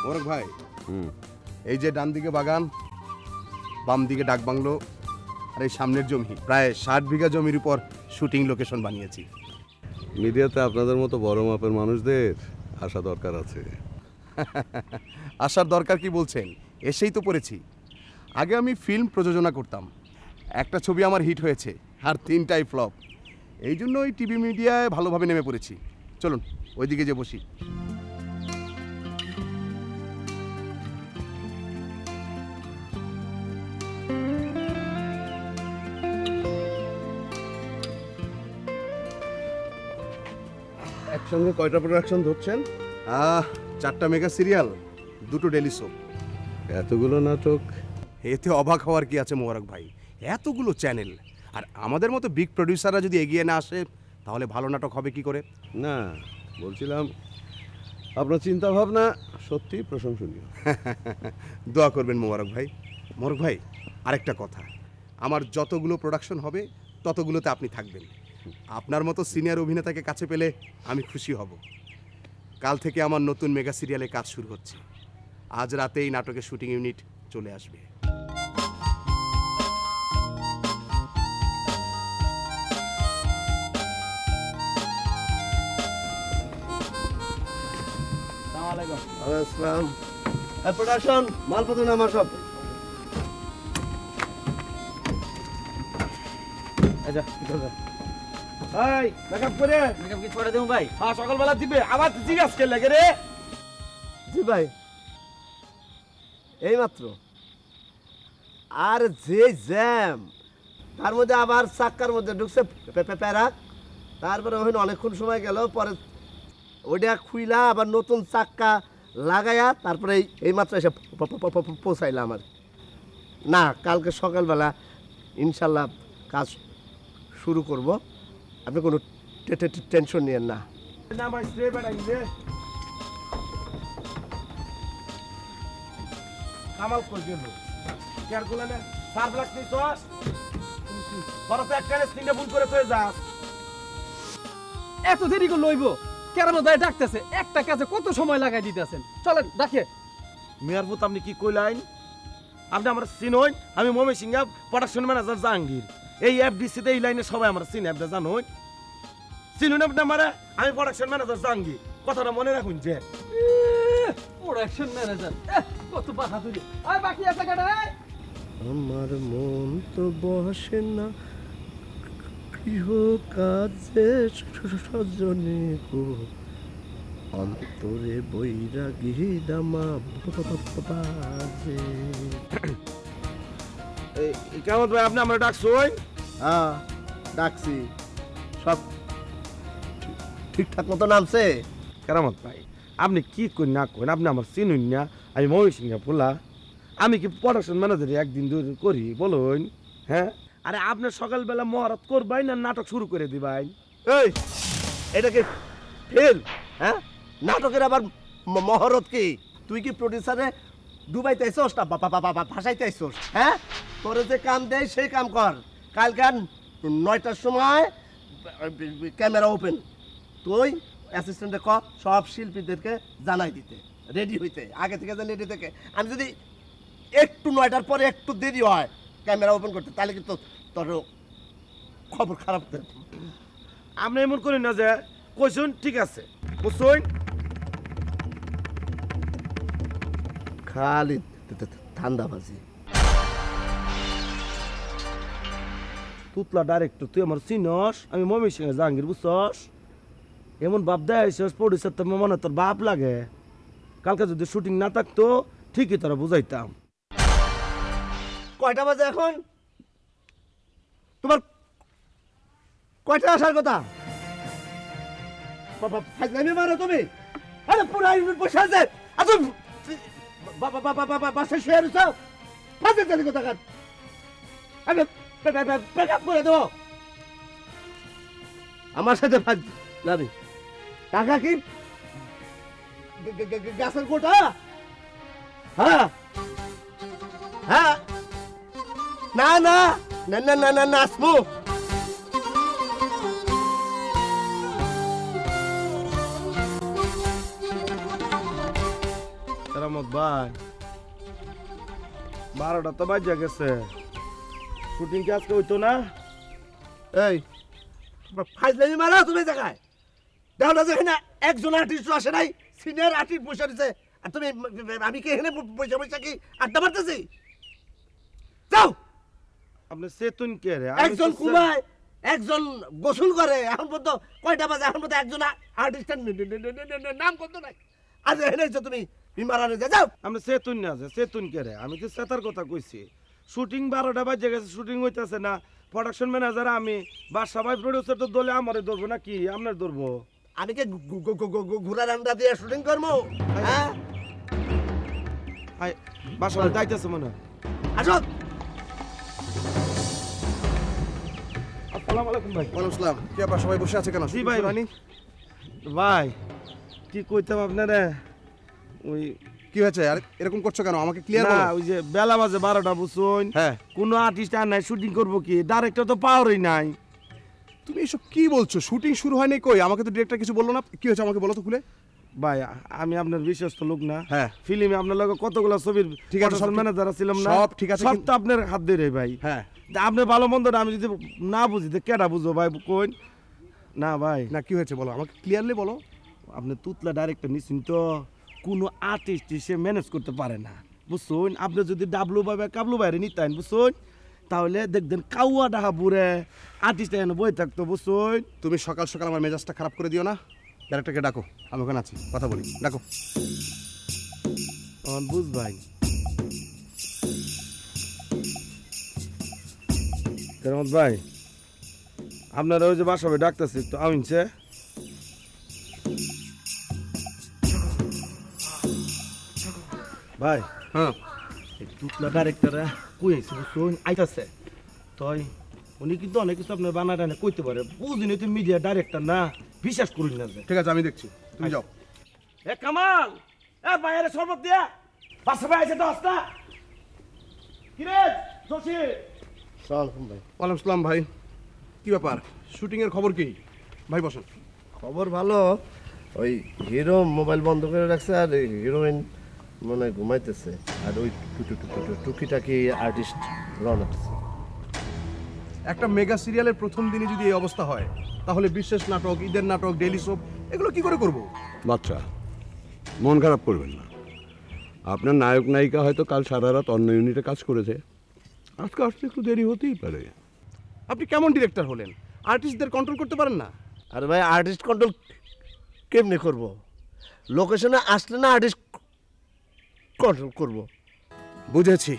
মোরক ভাই, এই যে ডান দিকে বাগান, বাম দিকে ডাক বাংলো, আর এই সামনের জমি, প্রায় 60 বিঘা জমির উপর শুটিং লোকেশন বানিয়েছি। মিডিয়াতে আপনাদের মতো বড় মাপের মানুষদের আসা দরকার আছে। আসার দরকার কি বলছেন? এসেই তো পড়েছি। আগে আমি ফিল্ম প্রযোজনা করতাম, একটা ছবি আমার হিট হয়েছে আর 3টাই ফ্লপ। এই জন্য ওই টিভি মিডিয়ায় ভালোভাবে নেমে পড়েছি। চলুন ওইদিকে যে বসি। একসঙ্গে কয়টা প্রোডাকশন ধরছেন? 4টা মেগা সিরিয়াল, 2টো ডেলি শো। এতগুলো নাটক? এতে অবাক হওয়ার কি আছে মোবারক ভাই? এতগুলো চ্যানেল, আর আমাদের মতো বিগ প্রডিউসাররা যদি এগিয়ে না আসে তাহলে ভালো নাটক হবে কি করে? না, বলছিলাম আপনার চিন্তা ভাবনা সত্যি প্রশংসনীয়। দোয়া করবেন মোবারক ভাই। মোবারক ভাই, আরেকটা কথা, আমার যতগুলো প্রোডাকশন হবে ততগুলোতে আপনি থাকবেন। আপনার মতো সিনিয়র অভিনেতাকে কাছে পেলে আমি খুশি হব। কাল থেকে আমার নতুন মেগা সিরিয়ালে কাজ শুরু হচ্ছে। আজ রাতেই নাটকের শুটিং ইউনিট চলে আসবে। প্রোডাকশন মালপত্র নামা সব। সকালবেলা দিবে আবার জিজ্ঞাসা লাগে রে। জি ভাই, এই মাত্র। আর যে জ্যাম, তার মধ্যে আবার চাক্কার মধ্যে ঢুকছে প্যারাক। তারপরে ওখানে অনেকক্ষণ সময় গেল, পরে ওইটা খুইলা আবার নতুন চাক্কা লাগাইয়া তারপরে এই মাত্র এসে পৌঁছাইলাম। আর না, কালকে সকালবেলা ইনশাল্লাহ কাজ শুরু করব, আপনি কোনো টেনশন নিয়েন না। কামাল কই গেল? কেয়ার গুলো না সার ব্লাক নিছস? বড় তো একটা সিনে ফোন করে তুই যাস। এত দেরি করে লইব? কেরামত ভাই ডাকতেছে, একটা কাজে কত সময় লাগাই দিতেছেন। চলেন ডাকে। মেয়ার পুত আপনি কি কইলেন? আপনি আমার চিনই, আমি মমি সিংহা প্রোডাকশন ম্যানেজার জাহাঙ্গীর। এই এফডিসিতে এই লাইনে সবাই আমার চিনে, আপনি জানুন। চিনুন আপনি আমারে? আমি প্রোডাকশন ম্যানেজার জাহাঙ্গীর, কথাটা মনে রাখুন। যে প্রোডাকশন ম্যানেজার কত বাহাদুরি। আর বাকি আছে কাটা? আমার মন তো বসে না গৃহ কাজে সজনে গো, অন্তরে বৈরাগী দামা বাজে। কেমন ভাই, আপনি আমরা ডাকছই? হ্যাঁ ডাকছি, সব ঠিকঠাক মতো নামছে। কেরামত ভাই, আপনি কি কই না কই, আপনি আমার চিনুন না। আমি মমি সিংহা পোলা, আমি কি প্রোডাকশন ম্যানেজার একদিন দূর করি বলুন? হ্যাঁ, আরে আপনি সকালবেলা মহরত করবাই না নাটক শুরু করে দিবাই? এই এটা কি ফেল? হ্যাঁ, নাটকের আবার মহরত কি? তুই কি প্রডিউসারে ডুবাইতে আইসোস না ভাসাইতে আইসোস? হ্যাঁ, তোর যে কাম দেয় সেই কাম কর। কালকার 9টার সময় ক্যামেরা ওপেন। তুই অ্যাসিস্ট্যান্টে ক সব শিল্পীদেরকে জানাই দিতে, রেডি হইতে, আগে থেকে যেন রেডি থেকে। আমি যদি একটু 9টার পরে একটু দেরি হয় ক্যামেরা ওপেন করতে, তাহলে কিন্তু তোর খবর খারাপ। আপনি এমন করেন না যে কইসুন ঠিক আছে বুঝছুন, খালি ঠান্ডাবাজি। তুতলা ডাইরেক্টর, তুই আমার চিনস, আমি মমি সিংহ জাহাঙ্গীর, বুঝছস? এমন বাপ দেয় প্রডিউসার, তোর মনে তোর বাপ লাগে। কালকে যদি শুটিং না থাকতো ঠিকই তোরা বুঝাইতাম। কয়টা বাজে এখন? তোমার কয়টা আসার কথা? মারো তুমি? আরে পুরো ইউনিট বসে আছে, বাসায় শুয়ে রয়েছ, ফাঁসে চলে কথা কাজ। আমি ব্যাকআপ করে দেবো। আমার সাথে যাবি? টাকা কি গাছের কোটা? হ্যাঁ হ্যাঁ, না না না না না না নাচবো। কেরামত ভাই 12টা তো বাজে গেছে শুটিং কি আজকে হইতো না এই ফাইজলামি মারা তুমি দেখায় দেখো না যেখানে একজন আর্টিস্ট আসে নাই সিনিয়র আর্টিস্ট বসে রয়েছে আর তুমি আমি কি এখানে বসে বসে কি আড্ডা মারতেছি যাও আপনি সেতুন কে রে একজন ঘুমায় একজন গোসল করে এখন পর্যন্ত কয়টা বাজে এখন পর্যন্ত একজন আর্টিস্টের নাম কত নাই আজ এখানে এসে তুমি বিমারানে যাও আপনি সেতুন না আছে সেতুন কে রে আমি তো সেতার কথা কইছি শুটিং 12টা বাজে গেছে শুটিং হইতাছে না প্রোডাকশন ম্যানেজার আমি বা সবাই প্রোডিউসার তো দলে আমারে ধরবো নাকি আপনার ধরবো আমি কি ঘোড়া রান্না দিয়ে শুটিং করবো হ্যাঁ বাসা যাইতেছে মনে হয় আসো আসসালামু আলাইকুম ভাই ওয়ালাইকুম আসসালাম কি আপনার সবাই বসে আছে কেন জি ভাই ভাই কি কইতাম আপনারে ওই কি হয়েছে আর এরকম করছো কেন আমাকে ক্লিয়ার না করো ওই যে বেলা বাজে 12টা বুঝছুন হ্যাঁ কোনো আর্টিস্ট আর নাই শুটিং করবো কি ডাইরেক্টর তো পাওয়ারই নাই তুমি এসব কি বলছো শুটিং শুরু হয়নি কই আমাকে তো ডিরেক্টর কিছু বললো না কি হয়েছে আমাকে বলো তো খুলে ভাই আমি আপনার বিশ্বস্ত লোক না হ্যাঁ। ফিল্মে আপনার লগে কতগুলো ছবির ঠিক আছে, সব ঠিক- ম্যানেজার ছিলাম না সব ঠিক আছে, সব কিন্তু- তো আপনার হাত ধরে ভাই হ্যাঁ তা আপনি ভালো মন্দ না আমি যদি না বুঝি তো কেডা বুঝবো ভাই কইন না ভাই না কি হয়েছে বলো আমাকে ক্লিয়ারলি বলো আপনি তুতলা ডাইরেক্টর নিশ্চিন তো কোনো আর্টিস্ট সে ম্যানেজ করতে পারে না বুঝছুন আপনি যদি ডাবলু ভাই কাবলু বাইরে নিতেন বুঝছুন তাহলে দেখবেন কাউয়া ডাহা বুড়ে আর্টিস্ট এনে বই থাকতো বুঝছুন তুমি সকাল সকাল আমার মেজাজটা খারাপ করে দিও না ডাইরেক্টরকে ডাকো আমি ওখানে আছি কথা বলি ডাকো বুঝ ভাই কেরামত ভাই আপনারা ওই যে বাসাবে ডাকতেছি তো আমিনছে ভাই হ্যাঁ এই টুকলা ডাইরেক্টররা কই আইছে বুঝছুন আইতাছে তাই উনি কিন্তু অনেক কিছু আপনার বানা টানা কইতে পারে বুঝিনি তুমি মিডিয়া ডাইরেক্টর না বিশ্বাস করুন না যে ঠিক আছে আমি দেখছি তুমি যাও এ কামাল এ বাইরে শরবত দিয়া বাসা ভাই আছে দশটা কিরে জসি সালাম ভাই ওয়ালাইকুম আসসালাম ভাই কি ব্যাপার শুটিং এর খবর কি ভাই বসেন খবর ভালো ওই হিরো মোবাইল বন্ধ করে রাখছে আর হিরোইন মনে হয় ঘুমাইতেছে আর ওই টুকিটাকি আর্টিস্ট রওনা দিচ্ছে একটা মেগা সিরিয়ালের প্রথম দিনে যদি এই অবস্থা হয় তাহলে বিশেষ নাটক ঈদের নাটক ডেইলি সোপ এগুলো কি করে করব বাচ্চা মন খারাপ করবেন না আপনার নায়ক নায়িকা হয়তো কাল সারা রাত অন্য ইউনিটে কাজ করেছে আজকে আসতে একটু দেরি হতেই পারে আপনি কেমন ডিরেক্টর হলেন আর্টিস্টদের কন্ট্রোল করতে পারেন না আরে ভাই আর্টিস্ট কন্ট্রোল কেমনি করব লোকেশনে আসলে না আর্টিস্ট কন্ট্রোল করব বুঝেছি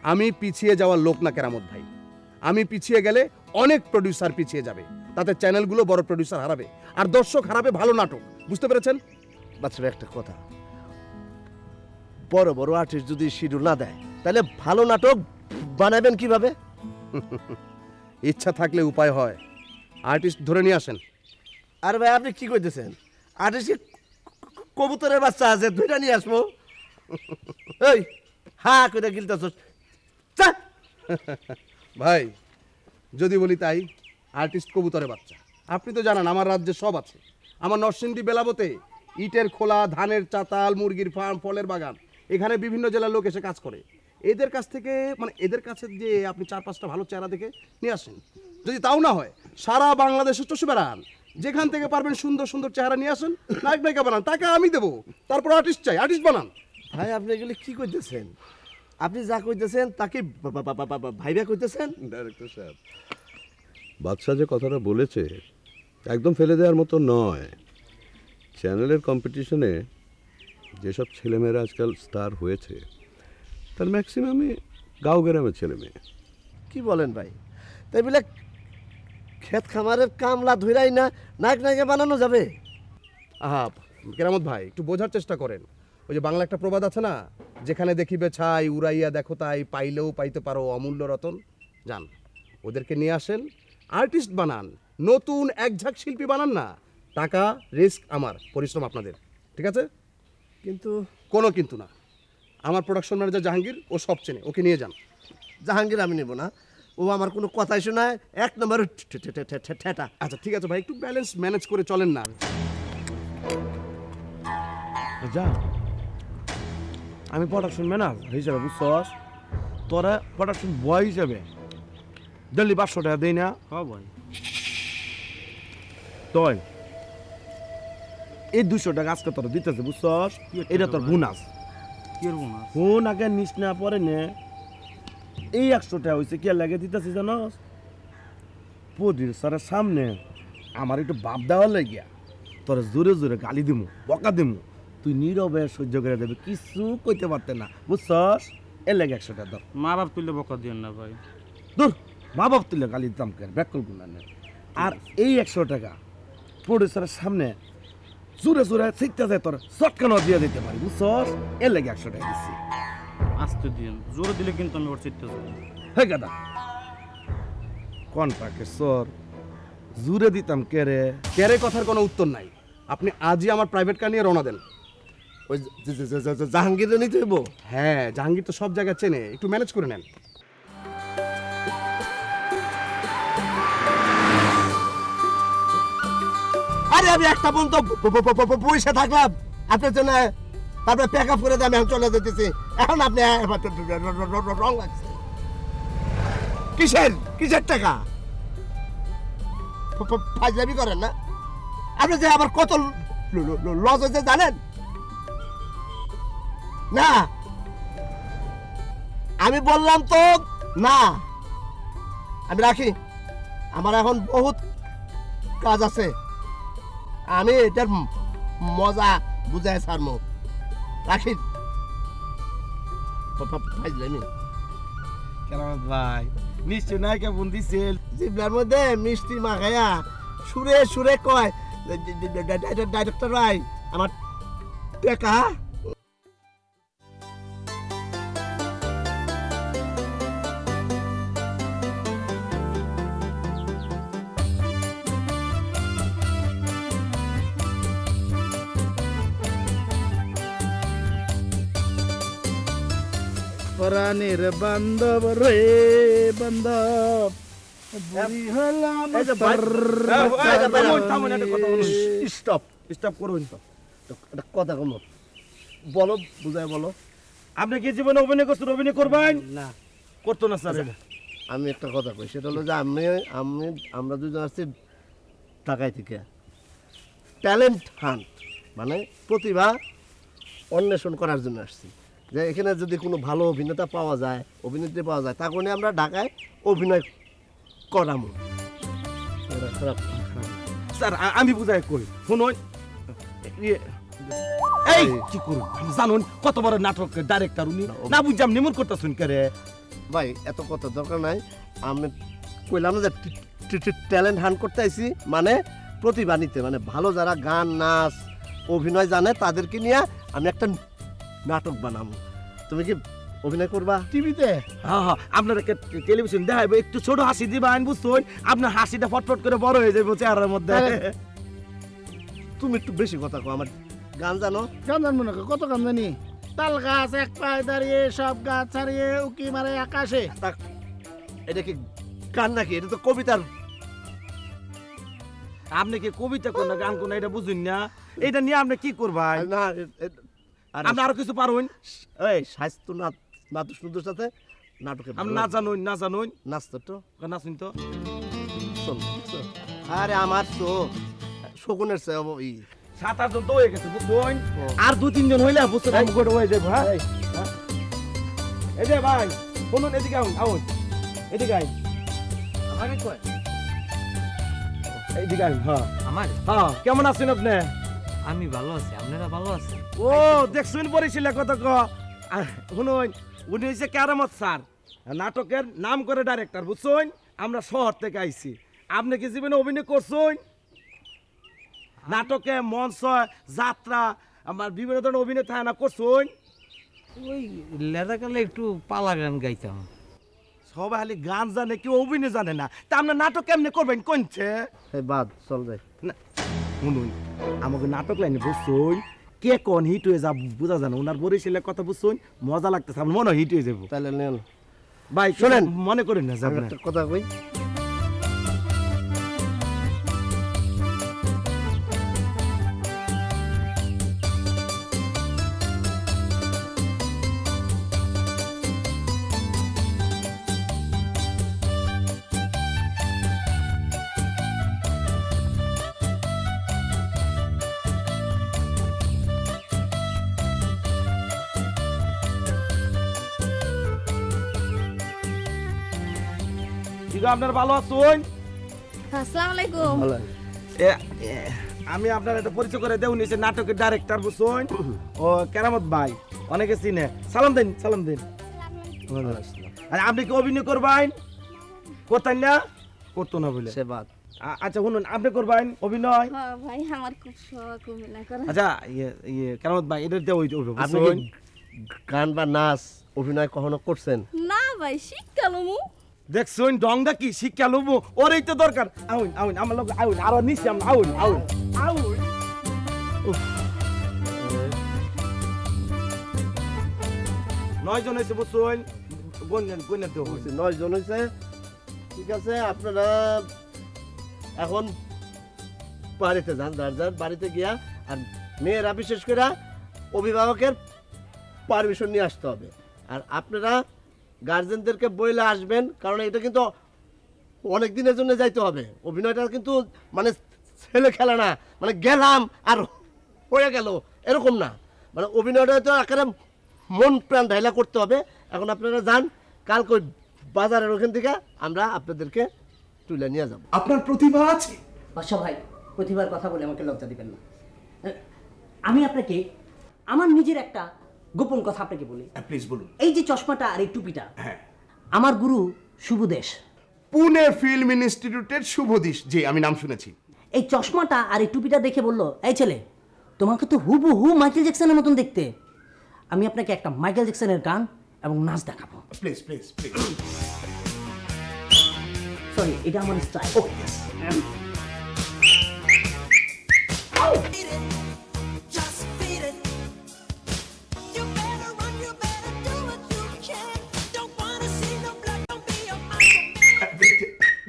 আমি পিছিয়ে যাওয়ার লোক না কেরামত ভাই আমি পিছিয়ে গেলে অনেক প্রডিউসার পিছিয়ে যাবে তাতে চ্যানেলগুলো বড় প্রডিউসার হারাবে আর দর্শক হারাবে ভালো নাটক বুঝতে পেরেছেন বাচ্চা একটা কথা বড় বড় আর্টিস্ট যদি শিডিউল না দেয় তাহলে ভালো নাটক বানাবেন কিভাবে ইচ্ছা থাকলে উপায় হয় আর্টিস্ট ধরে নিয়ে আসেন আরে ভাই আপনি কি কইতেছেন আর্টিস্ট কবুতরের বাচ্চা আছে দুইটা নিয়ে আসবো এই হা কইটা গিলতেছ চা ভাই যদি বলি তাই আর্টিস্ট কবুতরের বাচ্চা আপনি তো জানেন আমার রাজ্যে সব আছে আমার নরসিংদী বেলাবতে ইটের খোলা ধানের চাতাল মুরগির ফার্ম ফলের বাগান এখানে বিভিন্ন জেলার লোক এসে কাজ করে এদের কাছ থেকে মানে এদের কাছে যে আপনি 4-5টা ভালো চেহারা দেখে নিয়ে আসেন যদি তাও না হয় সারা বাংলাদেশে চষে বেড়ান যেখান থেকে পারবেন সুন্দর সুন্দর চেহারা নিয়ে আসেন নায়ক নায়িকা বানান টাকা আমি দেবো তারপর আর্টিস্ট চাই আর্টিস্ট বানান ভাই আপনি এগুলি কি কইতেছেন আপনি যা কইতেছেন তাকে ভাইবা কইতেছেন ডাইরেক্টর সাহেব বাদশা যে কথাটা বলেছে একদম ফেলে দেওয়ার মতো নয় চ্যানেলের কম্পিটিশনে যেসব ছেলেমেয়েরা আজকাল স্টার হয়েছে তার ম্যাক্সিমামই গাঁও গ্রামের ছেলে মেয়ে কি বলেন ভাই তাই বলে ক্ষেত খামারের কামলা ধইরাই না নায়ক নায়িকা বানানো যাবে আহা কেরামত ভাই একটু বোঝার চেষ্টা করেন ওই যে বাংলা একটা প্রবাদ আছে না যেখানে দেখিবে ছাই উড়াইয়া দেখো তাই পাইলেও পাইতে পারো অমূল্য রতন যান ওদেরকে নিয়ে আসেন আর্টিস্ট বানান নতুন একঝাঁক শিল্পী বানান না টাকা রিস্ক আমার পরিশ্রম আপনাদের ঠিক আছে কিন্তু কোনো কিন্তু না আমার প্রোডাকশন ম্যানেজার জাহাঙ্গীর ও সব চেনে ওকে নিয়ে যান জাহাঙ্গীর আমি নেব না ও আমার কোনো কথাই শোনায় এক নম্বর ঠেটা আচ্ছা ঠিক আছে ভাই একটু ব্যালেন্স ম্যানেজ করে চলেন না যা আমি প্রোডাকশন ম্যানেজার হিসাবে বুঝছস তোরা প্রোডাকশন বয় হিসাবে দিল্লি 500 টাকা দেই না হ্যাঁ ভাই তোর এই 200 টাকা আজকে তোর দিতেছে বুঝছস এটা তোর বোনাস কি করব না ফোন আগে নিস না পরে নে এই 100 টাকা হয়েছে কি লাগে দিতেছি জানোস প্রডিউসারের সামনে আমার একটু বাপ দেওয়ার লাগিয়া তোর জোরে জোরে গালি দিমু বকা দিমু তুই নীরবে সহ্য করে দেবে কিছু কইতে পারতে না বুঝছস এর লাগে 100 টাকা দাও মা বাপ তুললে বকা দিয়েন না ভাই দূর মা বাপ তুলে গালি দিতাম কেন ব্যাকল গুণা নেই আর এই 100 টাকা প্রডিউসারের সামনে জোরে জোরে শিখতে যায় তোর চটকানো দিয়ে দিতে পারি বুঝছস এর লাগে 100 টাকা দিচ্ছি আসতে দিন জোরে দিলে কিন্তু আমি ওর চিত্তে যাবো হে গাদা কন্ট্রাক্টের সর জুড়ে দিতাম কে রে ক্যারে কথার কোনো উত্তর নাই আপনি আজই আমার প্রাইভেট কার নিয়ে রওনা দেন ওই জাহাঙ্গীর নিতে হইব হ্যাঁ জাহাঙ্গীর তো সব জায়গায় চেনে একটু ম্যানেজ করে নেন আরে আমি একটা পর্যন্ত বসে থাকলাম আপনার জন্য তারপরে প্যাক আপ করে দিয়ে আমি এখন চলে যেতেছি এখন আপনি রং লাগছে কিসের কিসের টাকা ফাজলামি করেন না আপনি যে আবার কত লস হয়েছে জানেন না আমি বললাম তো না আমি রাখি আমার এখন বহুত কাজ আছে আমি এটার মজা বুঝাই ছাড়বো রাখি ফাজলামি কেরামত ভাই নিশ্চয় নায়িকা বোন দিছে জিবলার মধ্যে মিষ্টি মাখাইয়া সুরে সুরে কয় ডাইরেক্টর ভাই আমার টাকা পরাণের বান্ধব রে বান্ধব বুড়ি হলাম স্টপ স্টপ করুন একটা কথা কম বলো বুঝাই বলো আপনি কি জীবনে অভিনয় করছেন অভিনয় করবেন না করতো না স্যার আমি একটা কথা কই সেটা হলো যে আমরা দুজন আসছি ঢাকায় থেকে ট্যালেন্ট হান্ট মানে প্রতিভা অন্বেষণ করার জন্য আসছি যে এখানে যদি কোনো ভালো অভিনেতা পাওয়া যায় অভিনেত্রী পাওয়া যায় তা করে আমরা ঢাকায় অভিনয় করামো খারাপ স্যার আমি বুঝাই কই শুনুন এই কি করুন আপনি জানুন কত বড় নাটক ডাইরেক্টর উনি না বুঝলাম নিমন করতেছেন কে রে ভাই এত কথা দরকার নাই আমি কইলাম না যে ট্যালেন্ট হান্ট করতে আইছি মানে প্রতিভা নিতে মানে ভালো যারা গান নাচ অভিনয় জানে তাদেরকে নিয়ে আমি একটা নাটক বানাবো তুমি কি অভিনয় করবা টিভিতে হ্যাঁ হ্যাঁ আপনারা টেলিভিশন দেখাইবো একটু ছোট হাসি দিবেন বুঝছেন আপনার হাসিটা ফটফট করে বড় হয়ে যাবে চেহারার মধ্যে তুমি একটু বেশি কথা কও আমার গান জানো গান জানবো না কত গান জানি তাল গাছ এক পায়ে দাঁড়িয়ে সব গাছ ছাড়িয়ে উকি মারে আকাশে এটা কি গান নাকি এটা তো কবিতার আপনি কি কবিতা কোন গান কোন এটা বুঝুন না এটা নিয়ে আপনি কি করবেন না আপনি আরো কিছু পারুন এই স্বাস্থ্য নাটক সুন্দর সাথে নাটকে আপনি না জানুন নাচতো তো নাচুন তো শোন আরে আমার তো শকুনের চেয়ে 7-8 জন তো হয়ে গেছে বুঝছেন আর 2-3 জন হইলে বুঝছেন আমি গোটা হয়ে যাবো হ্যাঁ এই যে ভাই শুনুন এদিকে আউন এদিকে আইন আমাকে কয় এইদিকে আইন হ্যাঁ আমার হ্যাঁ কেমন আছেন আপনি আমি ভালো আছি আপনারা ভালো আছেন ও দেখছুন পরিছিল কত শুনুন উনি হচ্ছে কেরামত স্যার নাটকের নাম করে ডাইরেক্টর বুঝছেন আমরা শহর থেকে আইছি আপনি কি জীবনে অভিনয় করছেন নাটকে মঞ্চ যাত্রা আমার বিভিন্ন ধরনের অভিনয় থাকে না করছেন ওই লেদাকালে একটু পালা গান গাইতাম সবাই খালি গান জানে কেউ অভিনয় জানে না তা আপনার নাটক কেমনে করবেন কোনছে বাদ চল যাই না শুনুন আমাকে নাটক লাইনে বুঝছুন কে কোন হিট হয়ে যাব বোঝা জানো ওনার বরিশালের কথা বুঝছুন মজা লাগতেছে আমার মনে হিট হয়ে যাবো তাহলে নেন ভাই শোনেন মনে করেন না আমি যাবেন একটা কথা কই ঠিক আছে, আপনার ভালো আছেন? আসসালামু আলাইকুম। আমি আপনার একটা পরিচয় করে দেব নিচে নাটকের ডাইরেক্টর বুঝছেন, ও কেরামত ভাই, অনেকে চিনে। সালাম দেন, সালাম দেন। আর আপনি কি অভিনয় করবেন? করতেন না? করতো না বলে। আচ্ছা শুনুন, আপনি করবেন অভিনয়? হ্যাঁ ভাই, আমার খুব শখ অভিনয় করা। আচ্ছা কেরামত ভাই, এটা দিয়ে আপনি কি গান বা নাচ অভিনয় কখনো করছেন? না ভাই, শিক্ষালমু। দেখছুন ডংটা কি শিক্ষা লবো, ওরই তো দরকার। আউন আউন আমার লোক আউন, আরো নিচে আমরা আউন আউন আউন। 9 জন হয়েছে বুঝছুন, গুণের দেওয়া হয়েছে। 9 জন হয়েছে, ঠিক আছে। আপনারা এখন বাড়িতে যান, যার যার বাড়িতে গিয়া, আর মেয়েরা বিশেষ করে অভিভাবকের পারমিশন নিয়ে আসতে হবে। আর আপনারা গার্জেনদেরকে বইলে আসবেন, কারণ এটা কিন্তু অনেক দিনের জন্য যাইতে হবে। অভিনয়টা কিন্তু মানে ছেলে খেলা না, মানে গেলাম আর হয়ে গেল এরকম না, মানে অভিনয়টা তো একেবারে মন প্রাণ ঢাইলা করতে হবে। এখন আপনারা যান, কালকে ওই বাজারের ওখান থেকে আমরা আপনাদেরকে তুলে নিয়ে যাব। আপনার প্রতিভা আছে। বাদশা ভাই, প্রতিভার কথা বলে আমাকে লজ্জা দিবেন না। আমি আপনাকে আমার নিজের একটা গোপন কথা আপনাকে বলি। প্লিজ বলুন। এই যে চশমাটা আর এই টুপিটা, হ্যাঁ, আমার গুরু শুভদেশ, পুনে ফিল্ম ইনস্টিটিউটের শুভদিশ। জি, আমি নাম শুনেছি। এই চশমাটা আর এই টুপিটা দেখে বললো, এই ছেলে, তোমাকে তো হুবহু মাইকেল জ্যাকসনের মতন দেখতে। আমি আপনাকে একটা মাইকেল জ্যাকসনের গান এবং নাচ দেখাবো। Please please please. সরি, এটা আমার স্টাইল।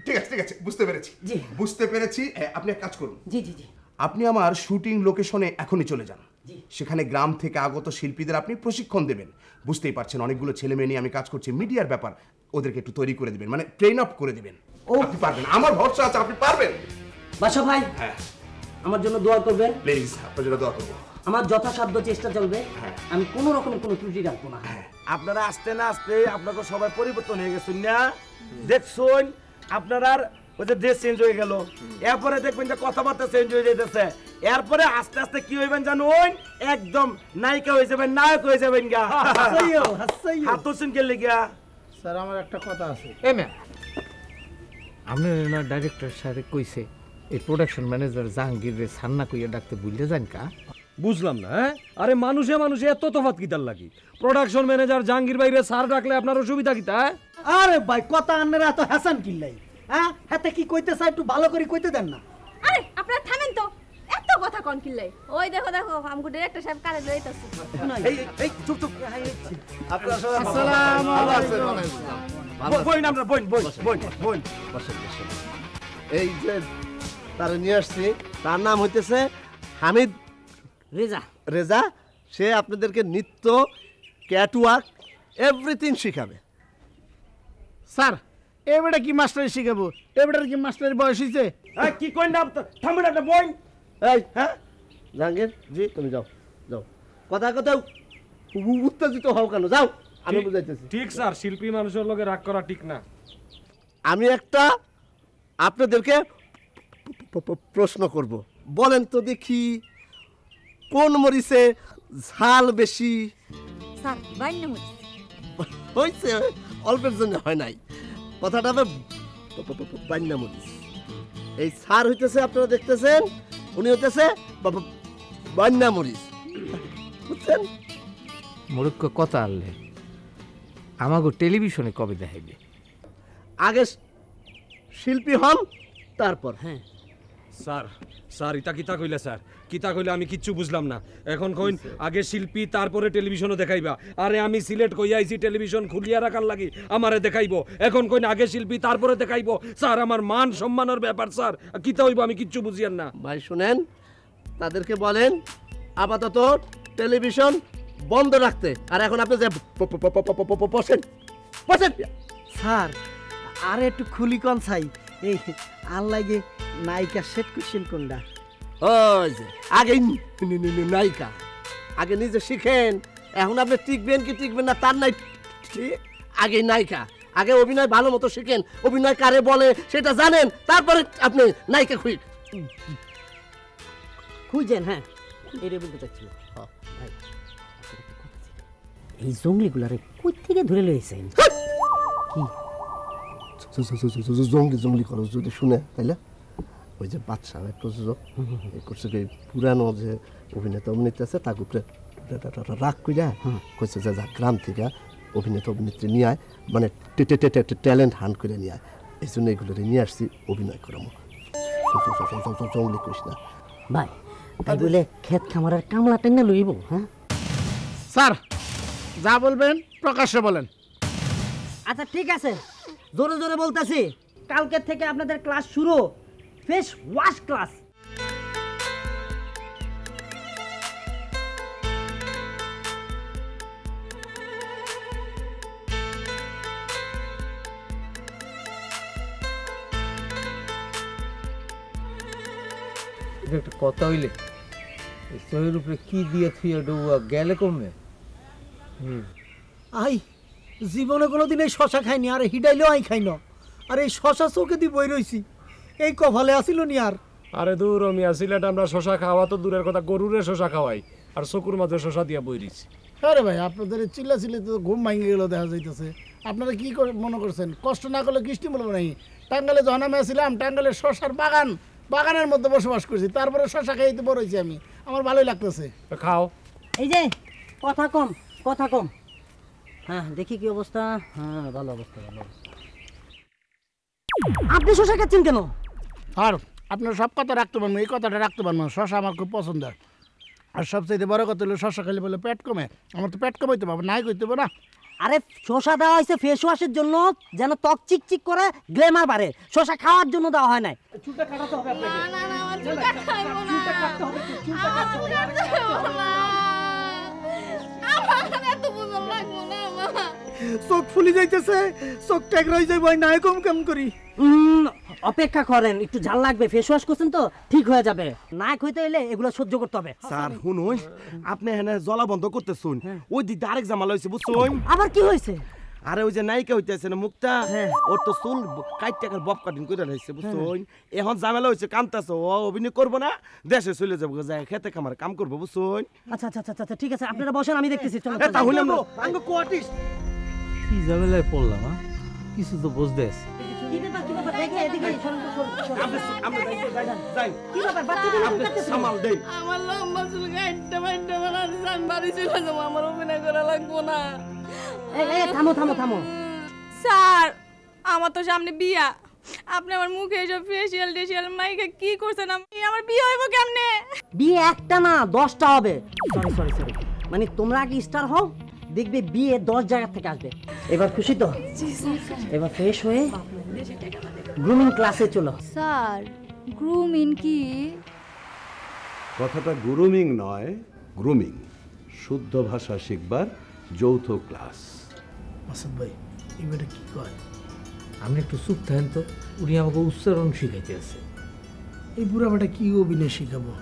ঠিক আছে ঠিক আছে, বুঝতে পেরেছি। জি, বুঝতে পেরেছি। আপনি এক কাজ করুন, জি জি জি, আপনি আমার শুটিং লোকেশনে এখনই চলে যান। জি। সেখানে গ্রাম থেকে আগত শিল্পীদের আপনি প্রশিক্ষণ দেবেন। বুঝতেই পারছেন, অনেকগুলো ছেলে মেয়ে নিয়ে আমি কাজ করছি, মিডিয়ার ব্যাপার, ওদেরকে একটু তৈরি করে দেবেন, মানে ট্রেন আপ করে দেবেন। আপনি পারবেন, আমার ভরসা আছে, আপনি পারবেন। বাদশা ভাই, হ্যাঁ, আমার জন্য দোয়া করবেন। প্লিজ, আপনার জন্য দোয়া করবো। আমার যথাসাধ্য চেষ্টা চলবে, হ্যাঁ। আমি কোনো রকমের কোনো ত্রুটি রাখবো না। আপনারা আসতে না আসতে আপনাকে সবাই পরিবর্তন হয়ে গেছেন না, দেখছুন। আপনারা ওই যে ড্রেস চেঞ্জ হয়ে গেল, এরপরে দেখবেন যে কথাবার্তা চেঞ্জ হয়ে যাইতেছে, এরপরে আস্তে আস্তে কি হইবেন জানুন, একদম নায়িকা হয়ে যাবেন, নায়ক হয়ে যাবেন গা। হাত তুলছেন কে লেগা? স্যার, আমার একটা কথা আছে। এ ম্যাম, আপনি না ডাইরেক্টর সাথে কইছে এই প্রোডাকশন ম্যানেজার জাহাঙ্গীরের সান্না কইয়া ডাকতে ভুললে যান কা? বুঝলাম না। হ্যাঁ, আরে মানুষে মানুষে এত তফাৎ কিতার লাগি? প্রোডাকশন ম্যানেজার জাহাঙ্গীর বাইরে স্যার ডাকলে আপনার অসুবিধা কিতা? আরে ভাই, কথা আন্নারা এত হাসান কিল্লাই? হ্যাঁ, হাতে কি কইতে চাই একটু ভালো করে কইতে দেন না। আরে আপনারা থামেন তো, এত কথা কোন কিল্লাই? ওই দেখো দেখো, আমগো ডাইরেক্টর সাহেব কারে লইতাছে। এই চুপ চুপ। আপনারা সবাই আসসালামু ভালো আছেন? বইন আমরা বইন বইন বইন বইন। বসেন বসেন। এই যে তারা নিয়ে আসছি, তার নাম হইতেছে হামিদ রেজা। রেজা। সে আপনাদেরকে নৃত্য, ক্যাটওয়াক, এভরিথিং শিখাবে। স্যার, এবারে কি মাস্টারি শিখাবো? এবারে কি মাস্টারি বয়স হয়েছে? এই কি কইন না, থামুন একটা বইন। এই, হ্যাঁ জাহাঙ্গীর জি, তুমি যাও যাও, কথা কথা উত্তেজিত হও কেন? যাও, আমি বুঝাইতেছি। ঠিক স্যার, শিল্পী মানুষের লগে রাগ করা ঠিক না। আমি একটা আপনাদেরকে প্রশ্ন করব, বলেন তো দেখি, কোন মরিচে ঝাল বেশি? স্যার, বাইন্না মুড়ি। হয়েছে, অল্পের জন্য হয় নাই, কথাটা হবে বান্না মরিচ। এই সার হইতেছে, আপনারা দেখতেছেন, উনি হইতেছে বান্না মরিচ, বুঝছেন? মূর্খ কথা আনলে আমাকে টেলিভিশনে কবে দেখাইবে? আগে শিল্পী হন, তারপর। হ্যাঁ স্যার, স্যার ইটা কিতা কইলে? স্যার কিতা কইলে আমি কিচ্ছু বুঝলাম না। এখন কইন আগে শিল্পী তারপরে টেলিভিশনও দেখাইবা। আরে আমি সিলেট কইয়া আইছি টেলিভিশন খুলিয়া রাখার লাগি, আমারে দেখাইবো। এখন কইন আগে শিল্পী তারপরে দেখাইবো। স্যার, আমার মান সম্মানের ব্যাপার স্যার, কিতা হইব আমি কিচ্ছু বুঝিয়ান না। ভাই শুনেন, তাদেরকে বলেন আপাতত টেলিভিশন বন্ধ রাখতে। আর এখন আপনি যে বসেন বসেন। স্যার, আরে একটু খুলি কোন চাই, এই আল্লাগে নায়িকা সেট করছেন কোনটা? ওই যে আগে নায়িকা, আগে নিজে শিখেন। এখন আপনি টিকবেন কি টিকবেন না তার নাই, আগে নায়িকা। আগে অভিনয় ভালো মতো শিখেন, অভিনয় কারে বলে সেটা জানেন, তারপরে আপনি নায়িকা খুঁজেন। হ্যাঁ, এটাই বলতে চাচ্ছিল। ভাই, এই জঙ্গলিগুলারে কই থেকে ধরে লইছেন? জঙ্গলি জঙ্গলি করো যদি শুনে, তাইলে ওই যে বাদশা করছে কি পুরানো যে অভিনেতা অভিনেত্রী আছে তার উপরে রাগ কইরা কইছে যে গ্রাম থেকে অভিনেতা অভিনেত্রী নিয়ে আয়, মানে ট্যালেন্ট হান্ট করে নিয়ে আয়। এই জন্য এগুলো নিয়ে আসছি অভিনয় করামো। জঙ্গলি করিস না ভাই, তাই বলে ক্ষেত খামারের কামলা টেনে লইব? হ্যাঁ স্যার, যা বলবেন প্রকাশ্যে বলেন। আচ্ছা ঠিক আছে, জোরে জোরে বলতেছি, কালকের থেকে আপনাদের ক্লাস শুরু, ফেস ওয়াশ ক্লাস। এটা একটা কথা হইলে শরীর উপরে কি দিয়ে থুয়ে ডুবা গেলে কমবে? আই জীবনে কোনোদিন এই শশা খাইনি, আর হিডাইলেও আই খাই না, আর এই শশা চোখে দিয়ে বই রইছি, এই কপালে আসিল নি আর। আরে দূর মিয়া, সিলেট আমরা শশা খাওয়া তো দূরের কথা, গরুরে শশা খাওয়াই, আর চকুর মাঝে শশা দিয়া বই রইছি। আরে ভাই, আপনাদের চিল্লা চিল্লি তো ঘুম ভাঙে গেল দেখা যাইতেছে। আপনারা কি মনে করছেন কষ্ট না করলে কৃষ্টি বলবো নাই? টাঙ্গালে যখন আমি আসছিলাম, টাঙ্গালের শশার বাগানের মধ্যে বসবাস করছি, তারপরে শশা খাইতে বড় হয়েছি আমি, আমার ভালোই লাগতেছে। খাও। এই যে কথা কম, কথা কম। হ্যাঁ, দেখি কি অবস্থা। হ্যাঁ, ভালো অবস্থা, ভালো অবস্থা। আপনি শশা খাচ্ছেন কেন? আর আপনার সব কথা রাখতে পারবো, এই কথাটা রাখতে পারবো না। শশা আমার খুব পছন্দ। আর সবচেয়ে বড় কথা হলো শশা খেলে বলে পেট কমে। আমার তো পেট কমাইতে পারবো, নাই করতে পারবো না। আরে শশা দেওয়া হয়েছে ফেস ওয়াশের জন্য, যেন ত্বক চিকচিক করে গ্ল্যামার বাড়ে। শশা খাওয়ার জন্য দেওয়া হয় নাই। চুলটা কাটাতে হবে আপনাকে। না না, আমার চুলটা খাইবো না। চুলটা কাটতে হবে, চুলটা কাটতে হবে। আমার এত বুঝন লাগবো না মা। চোখ ফুলি যাইতেছে, চোখ ট্যাগ রয়ে যাইব, নাই কম কেমন করি? অপেক্ষা করেন, একটু ঝাল লাগবে। ফেস ওয়াশ করছেন তো ঠিক হয়ে যাবে। না হইতে হইলে এগুলো সহ্য করতে হবে। স্যার শুনুন, আপনি এখানে জ্বলা বন্ধ করতে শুন, ওই দিক আরেক জামাল হয়েছে বুঝছুন। আবার কি হয়েছে? আরে ওই যে নায়িকা হইতেছে না মুক্তা, ওর তো চুল কাইট টাকার বব কাটিং করে রাখছে বুঝছুন। এখন ঝামেলা হয়েছে, কামতাছে, ও অভিনয় করবো না, দেশে চলে যাবো, যায় খেতে খামার কাম করবো বুঝছুন। আচ্ছা আচ্ছা আচ্ছা ঠিক আছে, আপনারা বসেন, আমি দেখতেছি। চলো তাহলে কি ঝামেলায় পড়লাম? কিছু তো বুঝতে আছে। কি ব্যাপার, কি ব্যাপার? দেখে এদিকে সামাল দেই। আমার লম্বা চুল কাটতে বাইটতে বানাচ্ছি, আমি বাড়ি চলে যাবো, আমার অভিনয় করা লাগবো না। থামো থামো থামো। স্যার, আমার তো সামনে বিয়া, আপনি আমার মুখে এসব ফেসিয়াল টেসিয়াল মাইকে কি করছেন? আমি আমার বিয়ে হইব কেমনে? বিয়ে একটা না 10টা হবে। সরি সরি সরি, মানে তোমরা আগে স্টার হও, দেখবে বিয়ে 10 জায়গা থেকে আসবে। এবার খুশি তো? এবার ফ্রেশ হয়ে গ্রুমিং ক্লাসে চলো। স্যার, গ্রুমিং কি? কথাটা গ্রুমিং নয়, গ্রুমিং, শুদ্ধ ভাষা শিখবার যৌথ ক্লাস। মাসুদ ভাই, এবারে কি কয়? আপনি একটু চুপ থাকেন তো, উনি আমাকে উচ্চারণ শিখাইতে আছে। এই বুড়া বেটা কি অভিনয় শিখাবো?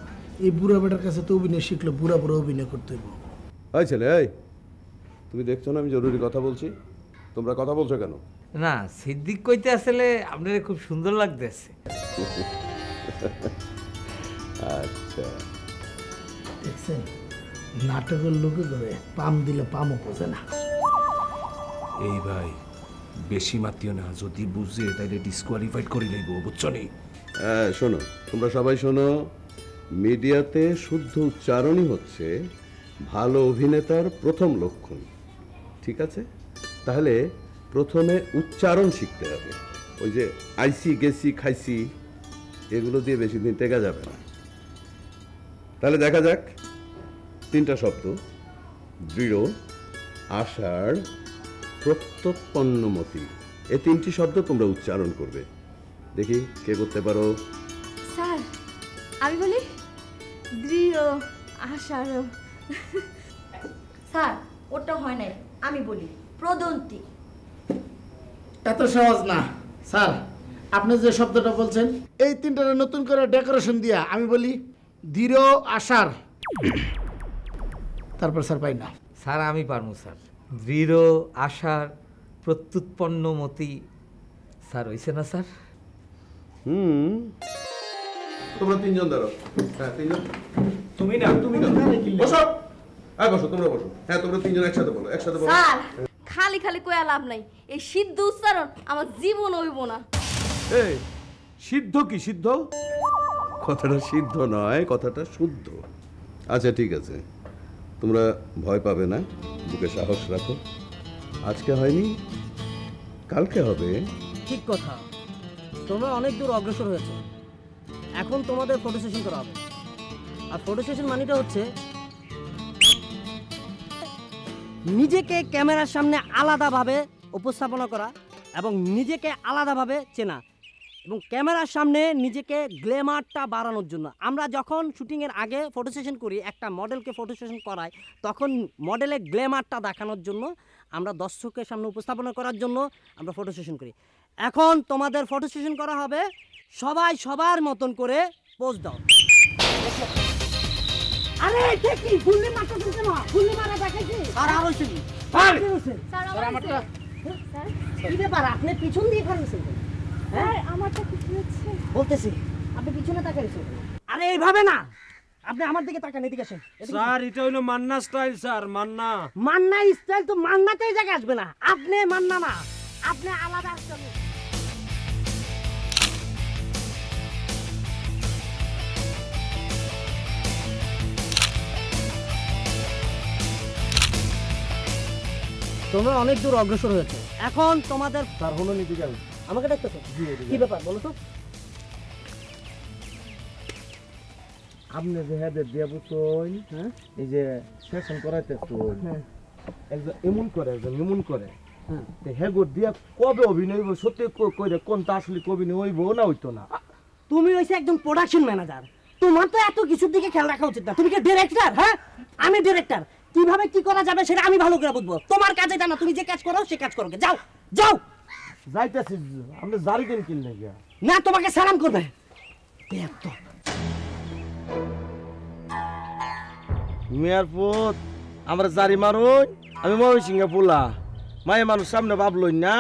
এই বুড়া বেটার কাছে তো অভিনয় শিখলো বুড়া বুড়া অভিনয় করতে হইব। এই ছেলে, এই তুমি দেখছো না আমি জরুরি কথা বলছি, তোমরা কথা বলছো কেন? না, সিদ্দিক কইতে আসলে আপনার খুব সুন্দর লাগতেছে। আচ্ছা, দেখছেন, নাটকের লোকে করে পাম দিলে পামও বোঝে না। এই ভাই বেশি মাতিও না, যদি বুঝে তাইলে ডিসকোয়ালিফাইড করে লইব, বুঝছো নি? হ্যাঁ শোনো, তোমরা সবাই শোনো, মিডিয়াতে শুদ্ধ উচ্চারণই হচ্ছে ভালো অভিনেতার প্রথম লক্ষণ, ঠিক আছে? তাহলে প্রথমে উচ্চারণ শিখতে হবে। ওই যে আইসি গেছি খাইছি এগুলো দিয়ে বেশি দিন টেকা যাবে না। তাহলে দেখা যাক 3টা শব্দ: দৃঢ়, আষাঢ়, প্রত্যুৎপন্নমতি। এই 3টি শব্দ তোমরা উচ্চারণ করবে। দেখি কে করতে পারো। স্যার, আমি বলি দৃঢ়, আষাঢ়। স্যার, ওটা হয় নাই, আমি বলি প্রদন্তি। এত সহজ না স্যার, আপনি যে শব্দটা বলছেন এই 3টা নতুন করে ডেকোরেশন দিয়া আমি বলি দৃঢ়, আষাঢ়, তারপর স্যার পাই না। স্যার আমি পারবো স্যার। দৃঢ়, আষাঢ়, প্রত্যুৎপন্নমতি স্যার হইছে না স্যার? তোমরা তিনজন দাঁড়াও। হ্যাঁ তিনজন। তুমি না বসো। হ্যাঁ বসো, তোমরা বসো। হ্যাঁ তোমরা তিনজন একসাথে বলো, একসাথে বলো। স্যার খালি খালি কয়া লাভ নাই, এই সিদ্ধ উচ্চারণ আমার জীবন হইব না। এই সিদ্ধ কি সিদ্ধ? কথাটা সিদ্ধ নয়, কথাটা শুদ্ধ। আচ্ছা ঠিক আছে, তোমরা ভয় পাবে না, বুকে সাহস রাখো। আজকে হয়নি, কালকে হবে। ঠিক কথা, তোমরা অনেক দূর অগ্রসর হয়েছে। এখন তোমাদের ফটো সেশন করা হবে। আর ফটো সেশন মানেটা হচ্ছে নিজেকে ক্যামেরার সামনে আলাদাভাবে উপস্থাপনা করা এবং নিজেকে আলাদাভাবে চেনা এবং ক্যামেরার সামনে নিজেকে গ্ল্যামারটা বাড়ানোর জন্য। আমরা যখন শুটিংয়ের আগে ফটো সেশন করি, একটা মডেলকে ফটো সেশন করাই, তখন মডেলের গ্ল্যামারটা দেখানোর জন্য, আমরা দর্শকের সামনে উপস্থাপনা করার জন্য আমরা ফটো সেশন করি। এখন তোমাদের ফটো সেশন করা হবে, সবাই সবার মতন করে পোজ দাও। আরে এটা কি গুল্লি মারতে দিতে না, গুল্লি মারা দেখাইছি আর আর হইছে কি আর স্যার আমারটা স্যার কি ব্যাপার, আপনি পিছন দিয়ে খাচ্ছেন? হ্যাঁ আমারটা কি হচ্ছে বলতেছি, আপনি পিছনে তাকাইছেন। আরে এইভাবে না, আপনি আমার দিকে তাকান, এদিকে আসেন। স্যার এটা হলো Manna style sir, Manna. Manna style তো মান্নাতে এই জায়গায় আসবে না, আপনি মান্না না, আপনি আলাদা আসবেন। তোমরা অনেক দূর অগ্রসর হয়েছে। এখন তোমাদের স্যার হলো নিতে যাও। আমাকে ডাকতেছো কি ব্যাপার বলো তো? আপনি যে হেদের দিয়া বুঝছেন, হ্যাঁ এই যে সেশন করাইতে তো একজন এমন করে, একজন এমন করে, হ্যাঁ হেগোর দিয়া কবে অভিনয় হইব? সত্যি কইরে কোনটা আসলে অভিনয় হইব না হইতো না? তুমি হইছে একজন প্রোডাকশন ম্যানেজার, তোমার তো এত কিছুর দিকে খেয়াল রাখা উচিত না। তুমি কি ডিরেক্টর? হ্যাঁ আমি ডিরেক্টর, কিভাবে কি করা যাবে সেটা আমি ভালো করে বুঝবো। তোমার কাজ এটা না, তুমি যে কাজ করো সে কাজ করো। যাও যাও। যাইতেছি, আপনি জারি দেন কিনলে গিয়া না, তোমাকে সালাম করবে। মেয়ার পুত আমরা জারি মারুন, আমি ময়মনসিংহে পোলা, মায়ের মানুষ সামনে ভাবলই না,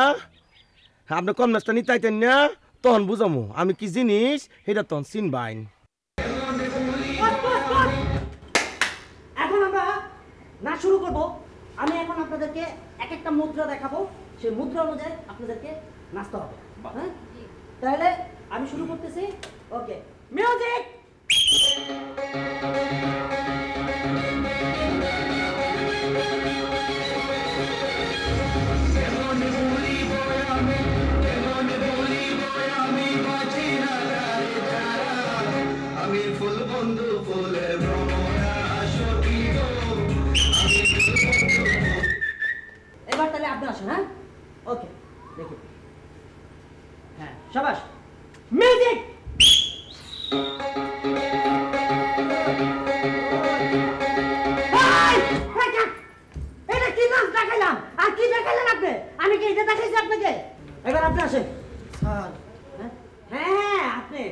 আপনি কোন ম্যাচটা নিতাইতেন না, তখন বুঝামো আমি কি জিনিস সেটা তখন চিনবাইন। এখন আমরা নাচ শুরু করব। আমি এখন আপনাদেরকে এক একটা মুদ্রা দেখাবো, সেই মুদ্রা অনুযায়ী আপনাদেরকে নাচতে হবে। হ্যাঁ তাহলে আমি শুরু করতেছি। ওকে মিউজিক। এবার তাহলে আপনি আসেন। হ্যাঁ ওকে দেখি। হ্যাঁ শাবাশ, মিউজিক। এটা কি নাচ দেখাইলাম আর কি দেখাইলেন আপনি? আমি কি এটা দেখাইছি আপনাকে? এবার আপনি আসেন। স্যার হ্যাঁ হ্যাঁ আপনি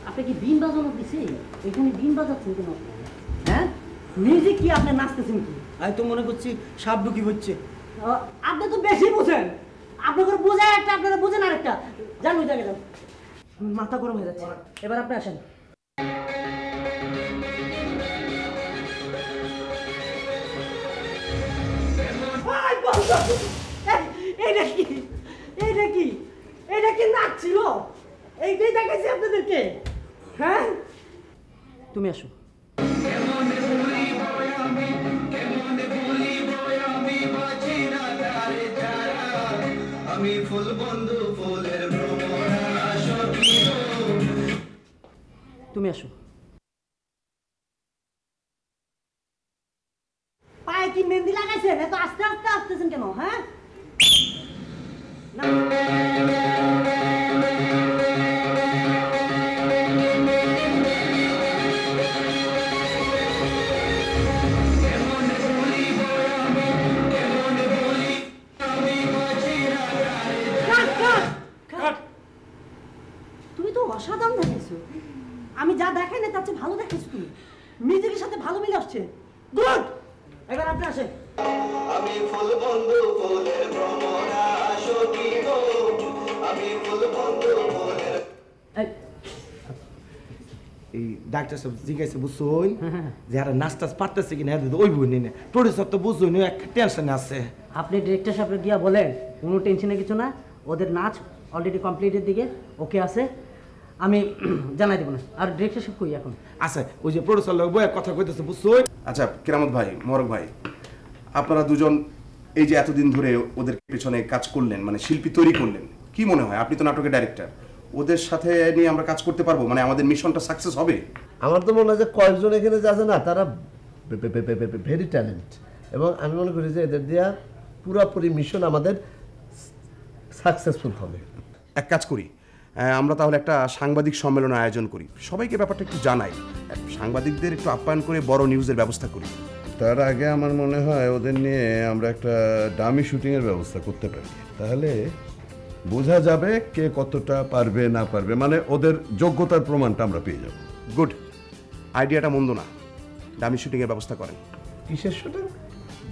আপনি কি বিন বাজানো দিছে? এখানে বিন বাজাচ্ছেন কেন? হ্যাঁ মিউজিক কি আপনি নাচতেছেন কি? আমি তো মনে করছি সাপ ঢুকি হচ্ছে। আপনি তো বেশি বুঝেন, আপনাদের বোঝায় একটা, আপনারা বুঝেন আরেকটা। যান ওই জায়গায় যান, মাথা গরম হয়ে যাচ্ছে। এবার আপনি আসেন। এইটা কি, এইটা কি, এইটা কি নাচ ছিল? এইটাই দেখাইছি আপনাদেরকে। হ্যাঁ তুমি আসো। তুমি আসো। পায়ে কি মেহেন্দি লাগাইছেন? এত আস্তে আস্তে আসতেছেন কেন? হ্যাঁ না তুমি তো অসাধারণ দেখাই না তার চেয়ে ভালো দেখাচ্ছ তুমি, মিউজিকের সাথে ভালো মিলে আসছে। গুড, এবার আপনি আসেন। আমি ফুল বন্ধু ফুলের ভ্রমরা সখী গো, আমি ফুল বন্ধু ফুলের। এই ডাক্তার সাহেব জিজ্ঞাসা বুঝছুন যে আর নাস্তাস পারতেছে কিনা ওই বই নিয়ে প্রডিউসার তো বুঝুন এক টেনশনে আছে। আপনি ডিরেক্টর সাহেবকে গিয়া বলেন কোনো টেনশনে কিছু না, ওদের নাচ অলরেডি কমপ্লিটের দিকে ওকে আছে, আমি জানাই দেবো না। আর ডিরেক্টর সাহেব কই এখন? আচ্ছা ওই যে প্রডিউসার লোক বইয়ের কথা কইতেছে বুঝছুন। আচ্ছা কেরামত ভাই, মোরক ভাই, আপনারা দুজন এই যে এতদিন ধরে ওদের পেছনে কাজ করলেন, মানে শিল্পী তৈরি করলেন, কি মনে হয় আপনি তো নাটকের ডাইরেক্টর, ওদের সাথে নিয়ে আমরা কাজ করতে পারবো, মানে আমাদের মিশনটা সাকসেস হবে? আমার তো মনে হয় যে কয়েকজন এখানে যে আছে না তারা ভেরি ট্যালেন্ট, এবং আমি মনে করি যে এদের দেওয়া পুরোপুরি মিশন আমাদের সাকসেসফুল হবে। এক কাজ করি, আমরা তাহলে একটা সাংবাদিক সম্মেলন আয়োজন করি, সবাইকে ব্যাপারটা একটু জানাই, সাংবাদিকদের একটু আপ্যায়ন করে বড় নিউজের ব্যবস্থা করি। তার আগে আমার মনে হয় ওদের নিয়ে আমরা একটা ডামি শুটিংয়ের ব্যবস্থা করতে পারি, তাহলে বোঝা যাবে কে কতটা পারবে না পারবে, মানে ওদের যোগ্যতার প্রমাণটা আমরা পেয়ে যাব। গুড, আইডিয়াটা মন্দ না, ডামি শুটিংয়ের ব্যবস্থা করেন। কিসের শুটিং?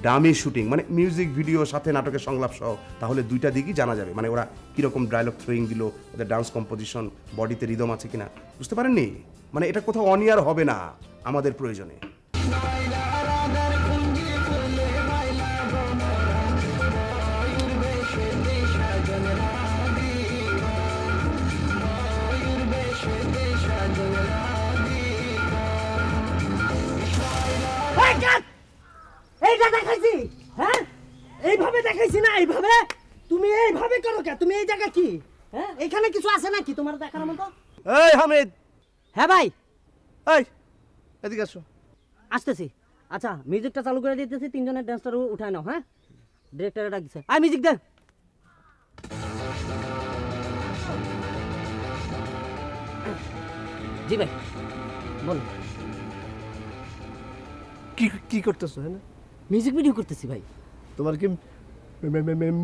ডামি শুটিং মানে মিউজিক ভিডিও সাথে নাটকের সংলাপ সহ, তাহলে দুইটা দিকই জানা যাবে, মানে ওরা কীরকম ডায়লগ থ্রোয়িং দিল, ওদের ডান্স কম্পোজিশন, বডিতে রিদম আছে কিনা, বুঝতে পারেননি? মানে এটা কোথাও অনিয়ার হবে না আমাদের প্রয়োজনে। এইটা দেখাইছি, হ্যাঁ এইভাবে দেখাইছি না, এইভাবে তুমি এইভাবে করো কে? তুমি এই জায়গা কি, হ্যাঁ এখানে কিছু আছে নাকি তোমার দেখার মতো? এই হামিদ। হ্যাঁ ভাই। এই এদিকে আসো। আসতেছি। আচ্ছা মিউজিকটা চালু করে দিতেছি, তিনজনের ড্যান্সটা উঠায় নাও। হ্যাঁ ডিরেক্টরে ডাক দিছে, আই মিউজিক দে। জি ভাই বল। কি কি করতেছো? হ্যাঁ মিউজিক ভিডিও করতেছি ভাই। তোমার কি